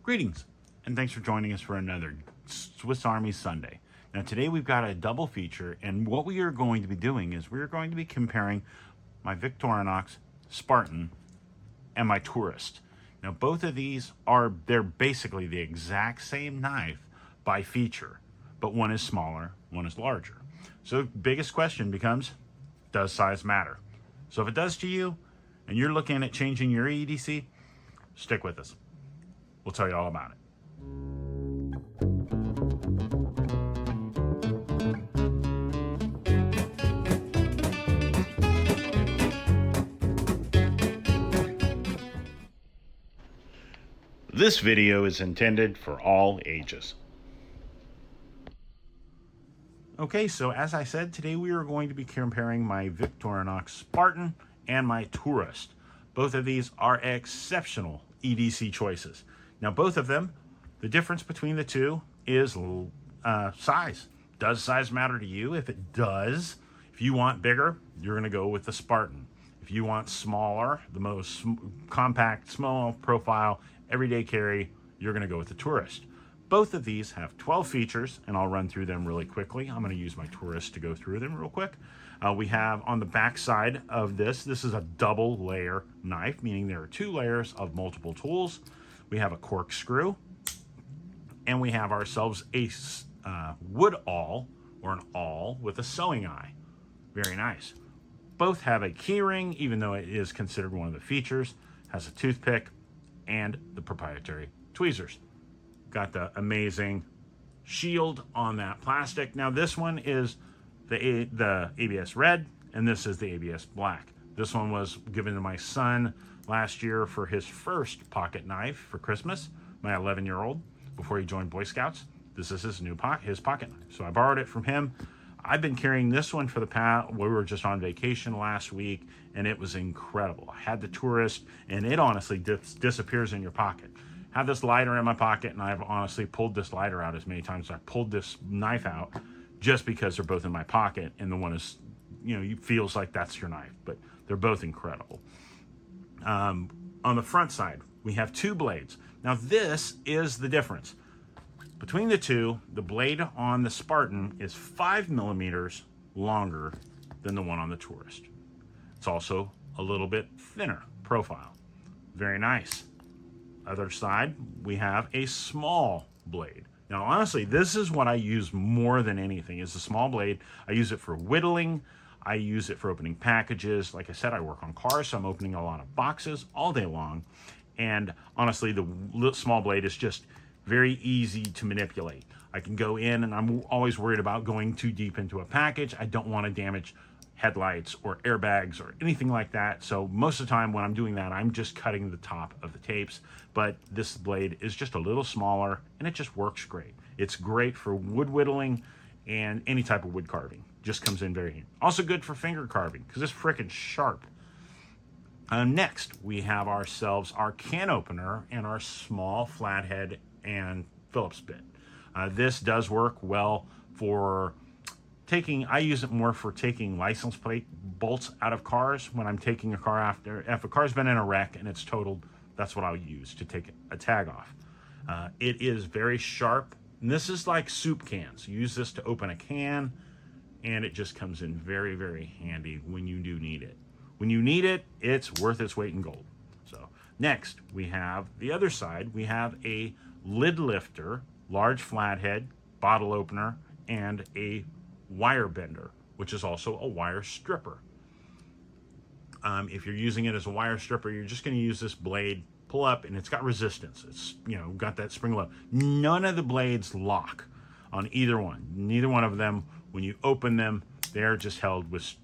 Greetings, and thanks for joining us for another Swiss Army Sunday. Now today we've got a double feature, and what we are going to be doing is we're going to be comparing my Victorinox Spartan and my Tourist. Now both of these they're basically the exact same knife by feature, but one is smaller, one is larger. So biggest question becomes, does size matter? So if it does to you, and you're looking at changing your EDC, stick with us. We'll tell you all about it. This video is intended for all ages. Okay, so as I said, today we are going to be comparing my Victorinox Spartan and my Tourist. Both of these are exceptional EDC choices. Now, both of them, the difference between the two is size. Does size matter to you? If it does, if you want bigger, you're going to go with the Spartan. If you want smaller, the most compact, small profile, everyday carry, you're going to go with the Tourist. Both of these have 12 features, and I'll run through them really quickly. I'm going to use my Tourist to go through them real quick. We have on the back side of this is a double layer knife, meaning there are 2 layers of multiple tools. We have a corkscrew, and we have ourselves a wood awl, or an awl with a sewing eye. Very nice. Both have a key ring, even though it is considered one of the features. Has a toothpick and the proprietary tweezers. Got the amazing shield on that plastic. Now this one is the ABS red, and this is the ABS black. This one was given to my son last year for his first pocket knife for Christmas, my 11-year-old, before he joined Boy Scouts. This is his pocket knife. So I borrowed it from him. I've been carrying this one for the past, we were just on vacation last week, and it was incredible. I had the Tourist, and it honestly disappears in your pocket. I have this lighter in my pocket, and I've honestly pulled this lighter out as many times as I pulled this knife out, just because they're both in my pocket, and the one is, feels like that's your knife, but they're both incredible. On the front side, we have 2 blades. Now this is the difference. Between the two, the blade on the Spartan is 5 millimeters longer than the one on the Tourist. It's also a little bit thinner profile. Very nice. Other side, we have a small blade. Now, honestly, this is what I use more than anything, is the small blade. I use it for whittling. I use it for opening packages. Like I said, I work on cars, so I'm opening a lot of boxes all day long. And honestly, the small blade is just very easy to manipulate. I can go in, and I'm always worried about going too deep into a package. I don't want to damage headlights or airbags or anything like that. So most of the time when I'm doing that, I'm just cutting the top of the tapes. But this blade is just a little smaller, and it just works great. It's great for wood whittling and any type of wood carving. Just comes in very handy. Also good for finger carving because it's freaking sharp. Next, we have ourselves our can opener and our small flathead and Phillips bit. This does work well for I use it more for taking license plate bolts out of cars when I'm taking a car if a car's been in a wreck and it's totaled. That's what I'll use to take a tag off. It is very sharp, and this is like soup cans. You use this to open a can, and it just comes in very, very handy when you do need it. When you need it, it's worth its weight in gold. So next, we have the other side. We have a lid lifter, large flathead, bottle opener, and a wire bender, which is also a wire stripper. If you're using it as a wire stripper, you're just going to use this blade, pull up, and it's got resistance. It's got that spring load. None of the blades lock on either one. Neither one of them, when you open them, they're just held with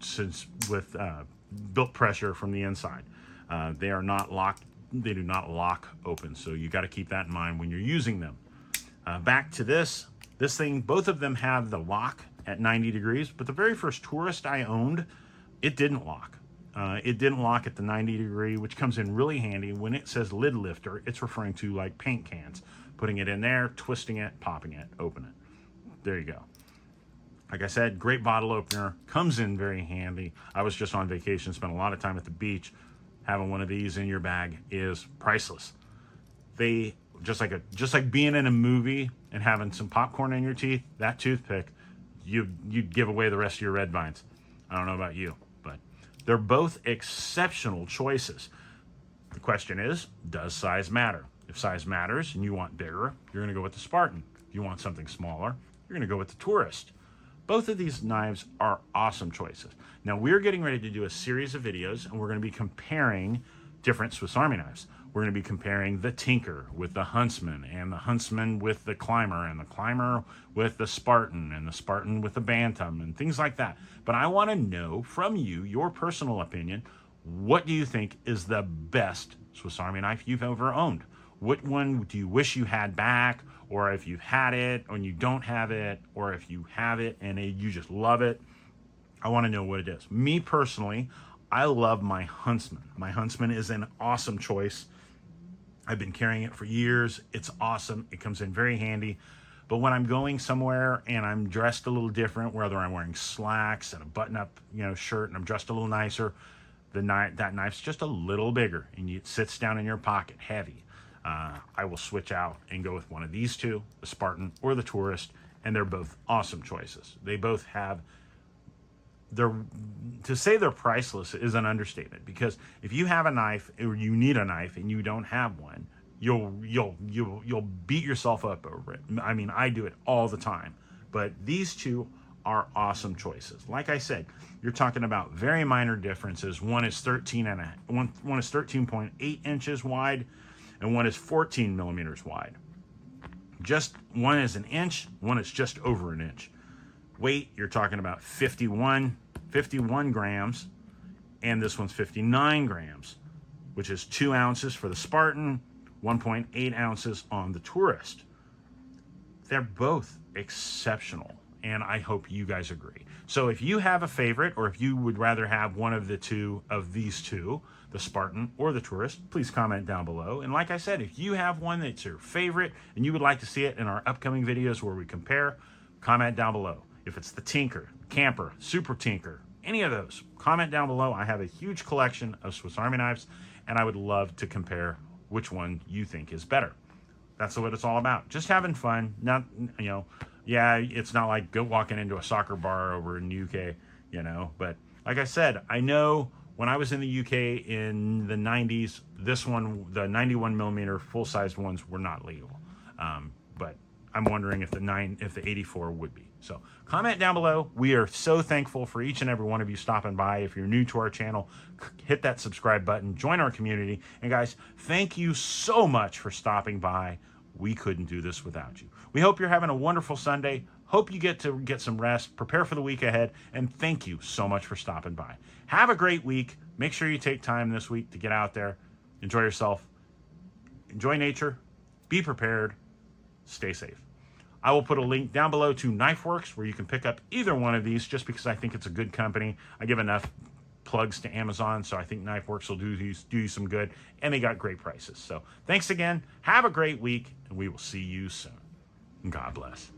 built pressure from the inside. They are not locked. They do not lock open. So you got to keep that in mind when you're using them. Back to this thing, both of them have the lock at 90 degrees, but the very first Tourist I owned, it didn't lock. It didn't lock at the 90 degree, which comes in really handy. When it says lid lifter, it's referring to like paint cans. Putting it in there, twisting it, popping it, open it. There you go. Like I said, great bottle opener, comes in very handy. I was just on vacation, spent a lot of time at the beach. Having one of these in your bag is priceless. They just like being in a movie and having some popcorn in your teeth, that toothpick, you'd give away the rest of your red vines. I don't know about you, but they're both exceptional choices. The question is, does size matter? If size matters and you want bigger, you're going to go with the Spartan. If you want something smaller, you're going to go with the Tourist. Both of these knives are awesome choices. Now, we're getting ready to do a series of videos, and we're going to be comparing different Swiss Army knives. We're going to be comparing the Tinker with the Huntsman, and the Huntsman with the Climber, and the Climber with the Spartan, and the Spartan with the Bantam, and things like that. But I want to know from you, your personal opinion, what do you think is the best Swiss Army knife you've ever owned? What one do you wish you had back? Or if you've had it and you don't have it, or if you have it and you just love it, I want to know what it is. Me personally, I love my Huntsman. My Huntsman is an awesome choice. I've been carrying it for years. It's awesome. It comes in very handy. But when I'm going somewhere and I'm dressed a little different, whether I'm wearing slacks and a button-up, shirt, and I'm dressed a little nicer, that knife's just a little bigger, and it sits down in your pocket, heavy. I will switch out and go with one of these two, the Spartan or the Tourist, and they're both awesome choices. They both have to say they're priceless is an understatement, because if you have a knife or you need a knife and you don't have one, you'll beat yourself up over it. I mean, I do it all the time. But these two are awesome choices. Like I said, you're talking about very minor differences. One is 13.8 inches wide, and one is 14 millimeters wide. Just one is an inch, one is just over an inch. Weight, you're talking about 51 grams, and this one's 59 grams, which is 2 ounces for the Spartan, 1.8 ounces on the Tourist. They're both exceptional, and I hope you guys agree. So if you have a favorite, or if you would rather have one of the two of these two, the Spartan or the Tourist, please comment down below. And like I said, if you have one that's your favorite and you would like to see it in our upcoming videos where we compare, comment down below. If it's the Tinker, Camper, Super Tinker, any of those, comment down below. I have a huge collection of Swiss Army knives, and I would love to compare which one you think is better. That's what it's all about. Just having fun. Not, yeah, it's not like walking into a soccer bar over in the UK, But like I said, I know when I was in the UK in the 90s, the 91 millimeter full-sized ones were not legal. But I'm wondering if the 84 would be. So comment down below. We are so thankful for each and every one of you stopping by. If you're new to our channel, hit that subscribe button, join our community. And guys, thank you so much for stopping by. We couldn't do this without you. We hope you're having a wonderful Sunday. Hope you get to get some rest, prepare for the week ahead, and thank you so much for stopping by. Have a great week. Make sure you take time this week to get out there, enjoy yourself, enjoy nature, be prepared, stay safe. I will put a link down below to KnifeWorks where you can pick up either one of these, just because I think it's a good company. I give enough plugs to Amazon, so I think KnifeWorks will do you some good, and they got great prices. So thanks again. Have a great week, and we will see you soon. God bless.